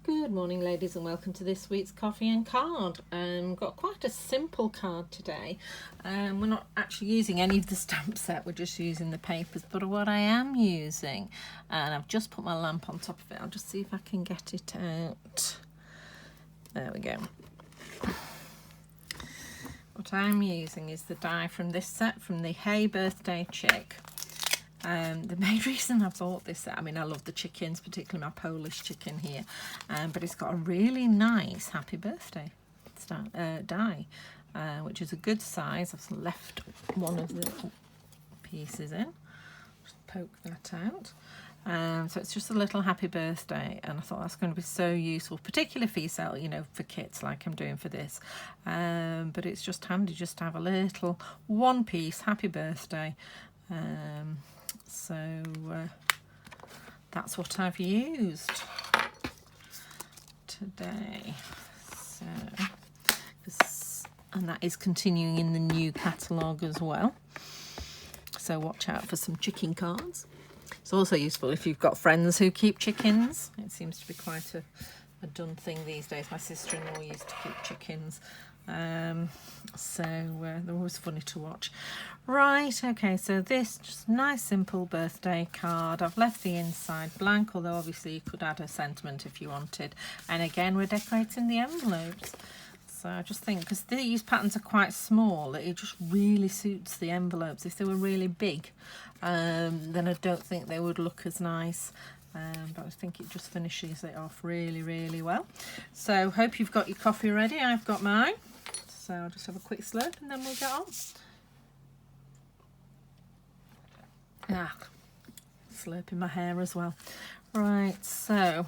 Good morning, ladies, and welcome to this week's Coffee and Card. Got quite a simple card today. We're not actually using any of the stamp set, we're just using the papers. But what I am using, and I've just put my lamp on top of it, I'll just see if I can get it out. There we go. What I'm using is the die from this set, from the Hey Birthday Chick. The main reason I bought this set, I mean, I love the chickens, particularly my Polish chicken here, but it's got a really nice happy birthday die, which is a good size. I've left one of the pieces in, just poke that out. So it's just a little happy birthday, and I thought that's going to be so useful, particularly for yourself, you know, for kits like I'm doing for this. But it's just handy just to have a little one piece happy birthday. So that's what I've used today. So, and that is continuing in the new catalogue as well. So watch out for some chicken cards. It's also useful if you've got friends who keep chickens. It seems to be quite a done thing these days. My sister-in-law used to keep chickens. So they're always funny to watch. Right, okay, so this just nice simple birthday card. I've left the inside blank, although obviously you could add a sentiment if you wanted. And again, we're decorating the envelopes. So I just think, because these patterns are quite small, that it just really suits the envelopes. If they were really big, then I don't think they would look as nice. But I think it just finishes it off really, really well. So hope you've got your coffee ready. I've got mine. So I'll just have a quick slurp and then we'll get on. Slurping my hair as well. Right, so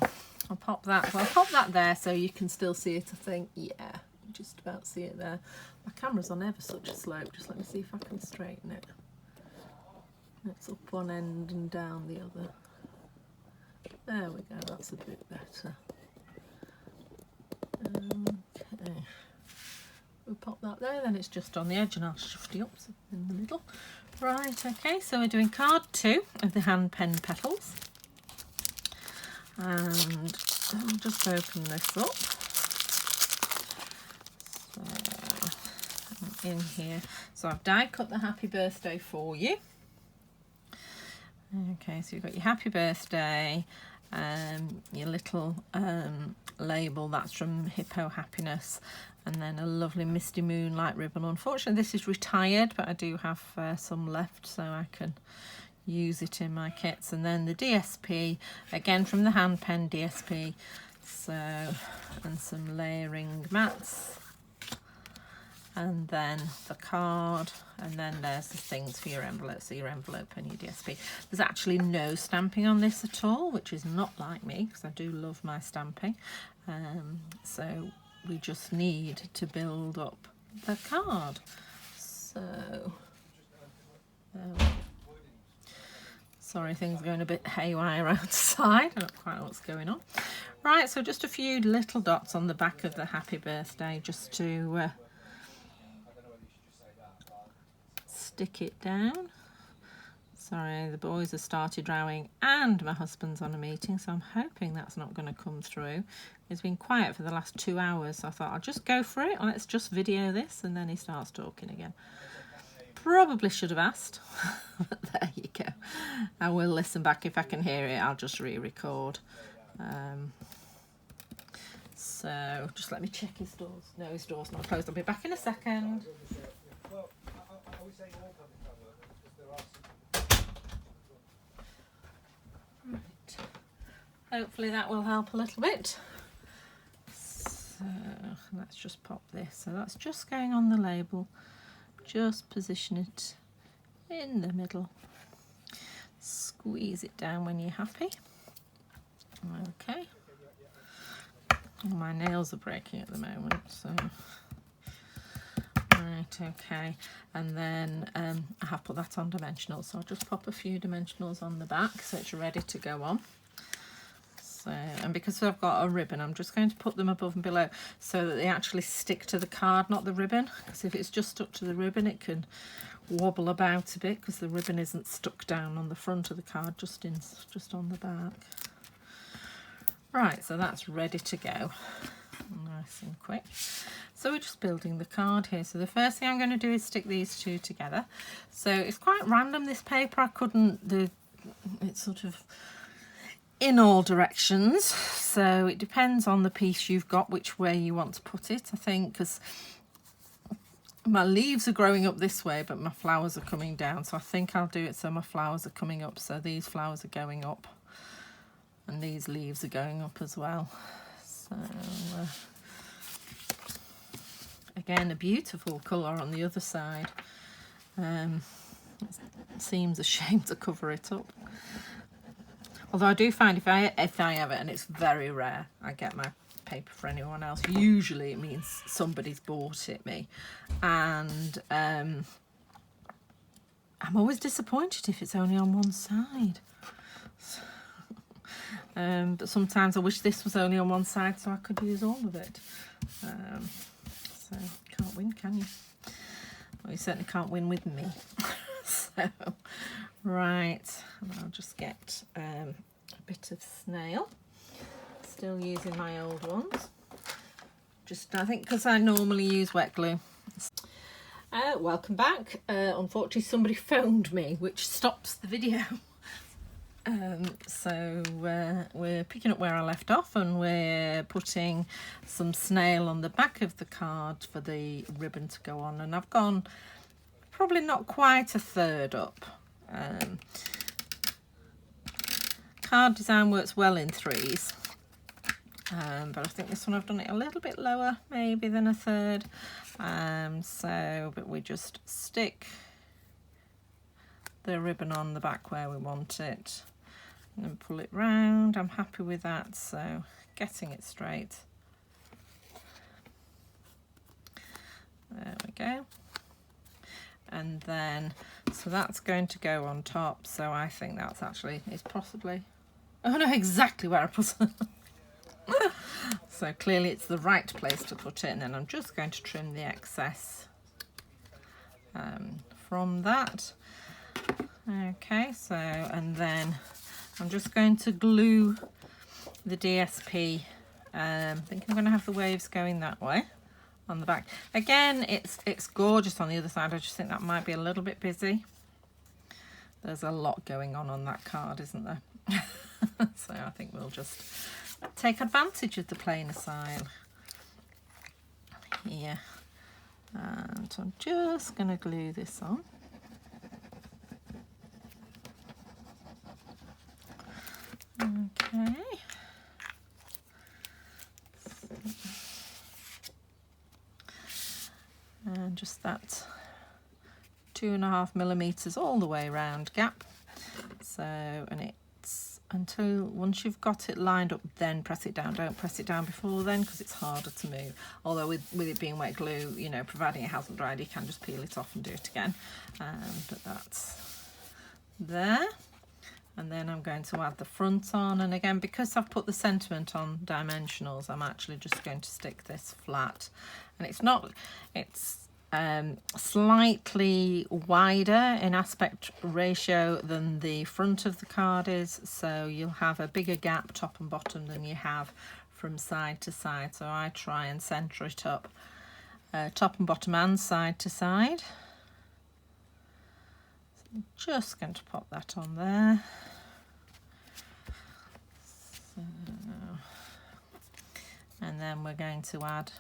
I'll pop that. Well, I'll pop that there so you can still see it, I think. Yeah, just about see it there. My camera's on ever such a slope. Just let me see if I can straighten it. It's up one end and down the other. There we go, that's a bit better. Okay. We'll pop that there, then it's just on the edge and I'll shift it up in the middle. Right, okay, so we're doing card 2 of the hand pen Petals. And I'll just open this up. So, in here. So I've die cut the happy birthday for you. Okay, so you've got your happy birthday, your little label, that's from Hippo Happiness, and then a lovely Misty Moonlight ribbon. Unfortunately this is retired, but I do have some left so I can use it in my kits. And then the DSP, again from the hand pen DSP, so, and some layering mats, and then the card, and then there's the things for your envelope, so your envelope and your DSP. There's actually no stamping on this at all, which is not like me, because I do love my stamping. So we just need to build up the card. So, sorry, things are going a bit haywire outside. I don't quite know what's going on. Right, so just a few little dots on the back of the happy birthday, just to stick it down. Sorry, the boys have started rowing and my husband's on a meeting, so I'm hoping that's not going to come through. He's been quiet for the last 2 hours, so I thought I'll just go for it. Let's just video this, and then he starts talking again. Probably should have asked, but there you go. I will listen back if I can hear it. I'll just re-record. So just let me check his doors. No, his door's not closed. I'll be back in a second. Right. Hopefully that will help a little bit. So let's just pop this. So that's just going on the label. Just position it in the middle. Squeeze it down when you're happy. Okay. Oh, my nails are breaking at the moment, so right, okay. And then I have put that on dimensional, so I'll just pop a few dimensionals on the back so it's ready to go on. So, and because I've got a ribbon, I'm just going to put them above and below so that they actually stick to the card, not the ribbon, because if it's just stuck to the ribbon it can wobble about a bit because the ribbon isn't stuck down on the front of the card, just on the back. Right, so that's ready to go. Nice and quick. So we're just building the card here. So the first thing I'm going to do is stick these two together. So it's quite random, this paper. I couldn't do it's sort of in all directions. So it depends on the piece you've got, which way you want to put it, I think, because my leaves are growing up this way, but my flowers are coming down. So I think I'll do it so my flowers are coming up. So these flowers are going up and these leaves are going up as well. So again, a beautiful colour on the other side. It seems a shame to cover it up. Although I do find if I have it, and it's very rare, I get my paper for anyone else. Usually it means somebody's bought it me, and I'm always disappointed if it's only on one side. But sometimes I wish this was only on one side so I could use all of it. So can't win, can you? Well, you certainly can't win with me. So, right, and I'll just get a bit of snail. Still using my old ones. Just, I think, because I normally use wet glue. Welcome back. Unfortunately, somebody phoned me, which stops the video. So we're picking up where I left off, and we're putting some snail on the back of the card for the ribbon to go on, and I've gone probably not quite a third up. Card design works well in threes, but I think this one I've done it a little bit lower maybe than a third. But we just stick the ribbon on the back where we want it and then pull it round. I'm happy with that, so getting it straight. There we go. And then, so that's going to go on top, so I think that's actually, it's possibly, oh no, exactly where I put it. So clearly it's the right place to put it, and then I'm just going to trim the excess from that. Okay, so, and then I'm just going to glue the DSP. I think I'm going to have the waves going that way on the back. Again, it's gorgeous on the other side. I just think that might be a little bit busy. There's a lot going on that card, isn't there? So I think we'll just take advantage of the plainer style here. And I'm just going to glue this on. Okay. And just that 2.5 millimeters all the way around gap. So, and it's until once you've got it lined up, then press it down. Don't press it down before then, because it's harder to move. Although with it being wet glue, you know, providing it hasn't dried, you can just peel it off and do it again. But that's there. And then I'm going to add the front on, and again, because I've put the sentiment on dimensionals, I'm actually just going to stick this flat. And it's slightly wider in aspect ratio than the front of the card is, so you'll have a bigger gap top and bottom than you have from side to side. So I try and centre it up top and bottom and side to side. I'm just going to pop that on there. So, and then we're going to add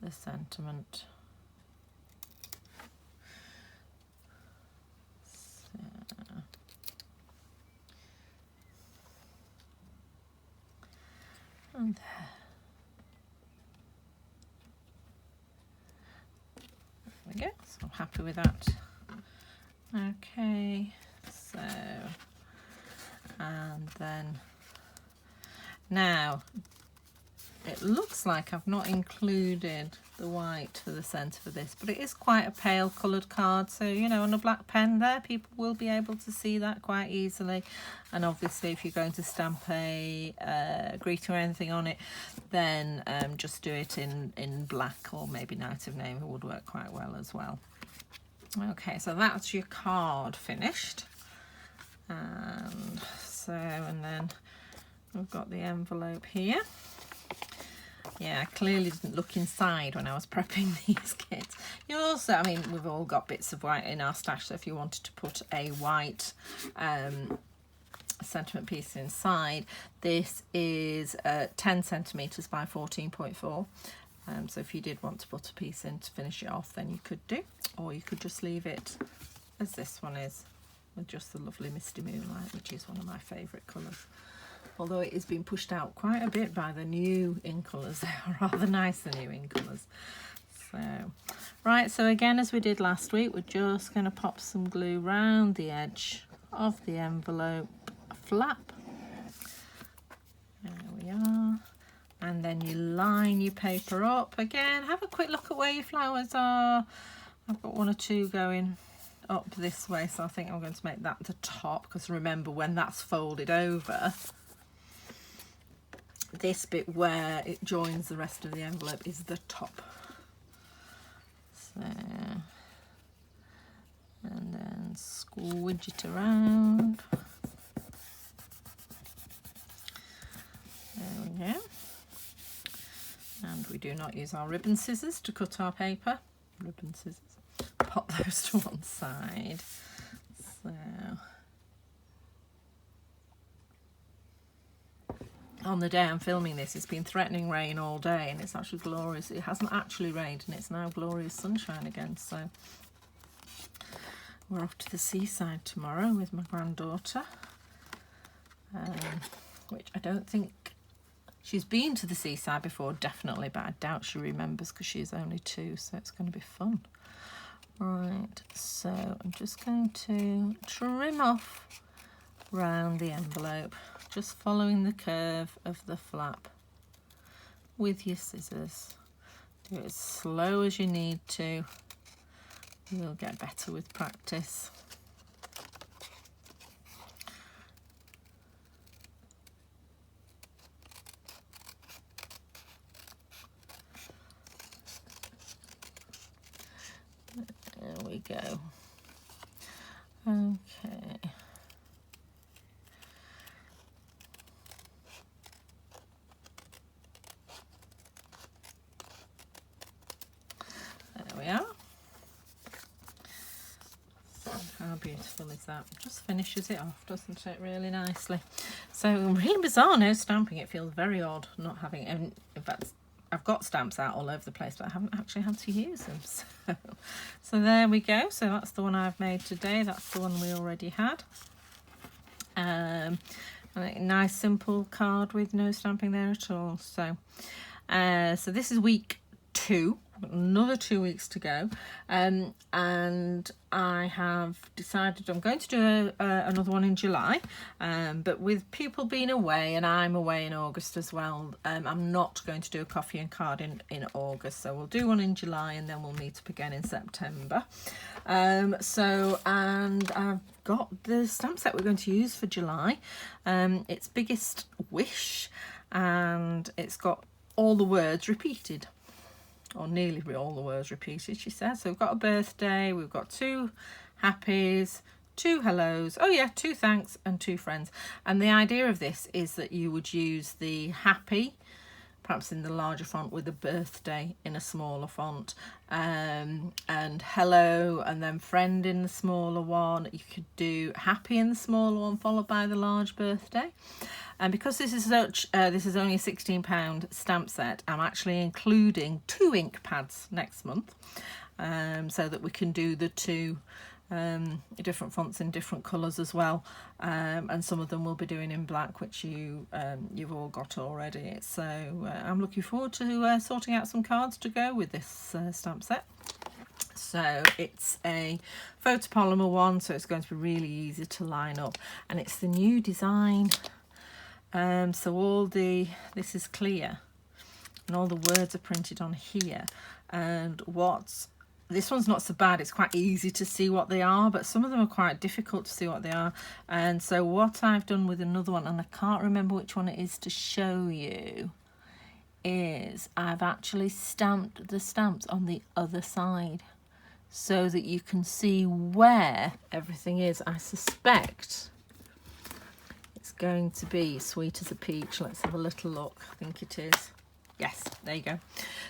the sentiment. So, and there. There we go, so I'm happy with that. Okay, so, and then now it looks like I've not included the white for the centre for this, but it is quite a pale coloured card, so you know, on a black pen there people will be able to see that quite easily. And obviously if you're going to stamp a greeting or anything on it, then just do it in black, or maybe Night of Name would work quite well as well. Okay, so that's your card finished. And so, and then we've got the envelope here. Yeah, I clearly didn't look inside when I was prepping these kits. You'll also, I mean, we've all got bits of white in our stash, so if you wanted to put a white sentiment piece inside, this is 10 centimetres by 14.4. So if you did want to put a piece in to finish it off, then you could do, or you could just leave it as this one is, with just the lovely Misty Moonlight, which is one of my favourite colours. Although it has been pushed out quite a bit by the new in colours. They are rather nice, the new in colours. So, right, so again, as we did last week, we're just going to pop some glue round the edge of the envelope flap. There we are. And then you line your paper up. Again, have a quick look at where your flowers are. I've got one or two going up this way, so I think I'm going to make that the top, because remember, when that's folded over, this bit where it joins the rest of the envelope is the top. So, and then squidge it around. There we go. And we do not use our ribbon scissors to cut our paper. Ribbon scissors. Pop those to one side. So, on the day I'm filming this, it's been threatening rain all day, and it's actually glorious. It hasn't actually rained, and it's now glorious sunshine again. So we're off to the seaside tomorrow with my granddaughter, which I don't think she's been to the seaside before, definitely, but I doubt she remembers because she's only 2, so it's going to be fun. Right, so I'm just going to trim off round the envelope, just following the curve of the flap with your scissors. Do it as slow as you need to. You'll get better with practice. There we go. Okay. There we are. How beautiful is that? Just finishes it off, doesn't it, really nicely? So really bizarre, no stamping. It feels very odd not having it. In fact, I've got stamps out all over the place, but I haven't actually had to use them. So there we go. So that's the one I've made today. That's the one we already had. A nice simple card with no stamping there at all. So, so this is week 2. Another 2 weeks to go, and I have decided I'm going to do another one in July, but with people being away and I'm away in August as well, I'm not going to do a coffee and card in August, so we'll do one in July and then we'll meet up again in September. And I've got the stamp set we're going to use for July. It's Biggest Wish, and it's got all the words repeated, or nearly all the words repeated, she says. So we've got a birthday, we've got 2 happies, 2 hellos, oh yeah, 2 thanks and 2 friends. And the idea of this is that you would use the happy, perhaps in the larger font, with the birthday in a smaller font, and hello and then friend in the smaller one. You could do happy in the smaller one followed by the large birthday. And because this is only a £16 stamp set, I'm actually including 2 ink pads next month, so that we can do the 2 different fonts in different colours as well, and some of them we'll be doing in black, which you've all got already. So I'm looking forward to sorting out some cards to go with this stamp set. So it's a photopolymer one, so it's going to be really easy to line up, and it's the new design. So this is clear and all the words are printed on here, and this one's not so bad, it's quite easy to see what they are, but some of them are quite difficult to see what they are. And so what I've done with another one, and I can't remember which one it is to show you, is I've actually stamped the stamps on the other side so that you can see where everything is. I suspect it's going to be Sweet as a Peach. Let's have a little look. I think it is. Yes, there you go.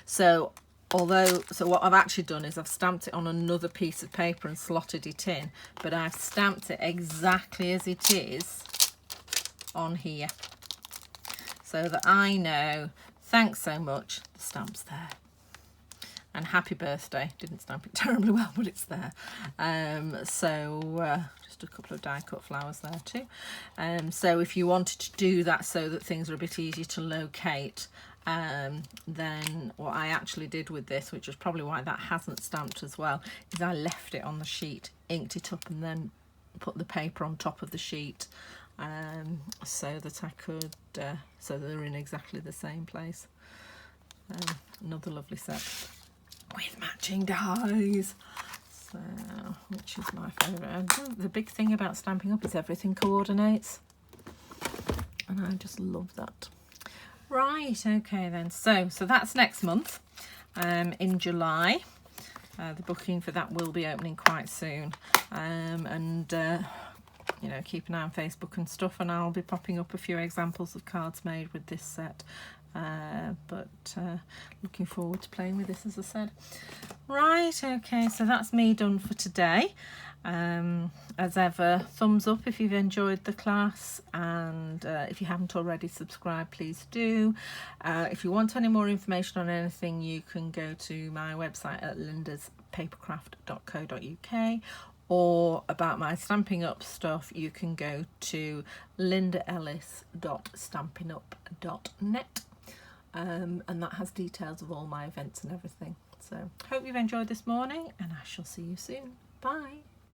So what I've actually done is I've stamped it on another piece of paper and slotted it in, but I've stamped it exactly as it is on here, so that I know, thanks so much, the stamp's there. And happy birthday. Didn't stamp it terribly well, but it's there. Just a couple of die cut flowers there too. So if you wanted to do that so that things are a bit easier to locate, then what I actually did with this, which is probably why that hasn't stamped as well, is I left it on the sheet, inked it up, and then put the paper on top of the sheet, so that I could, so they're in exactly the same place. Another lovely set with matching dies. So, which is my favourite. The big thing about Stampin' Up is everything coordinates, and I just love that. Right, okay then. So that's next month, in July. The booking for that will be opening quite soon, and you know, keep an eye on Facebook and stuff, and I'll be popping up a few examples of cards made with this set. Looking forward to playing with this, as I said. Right, okay, so that's me done for today. As ever, thumbs up if you've enjoyed the class, and if you haven't already subscribed, please do. If you want any more information on anything, you can go to my website at lindaspapercraft.co.uk, or about my Stampin' Up stuff, you can go to lindaellis.stampinup.net. And that has details of all my events and everything. So hope you've enjoyed this morning, and I shall see you soon. Bye.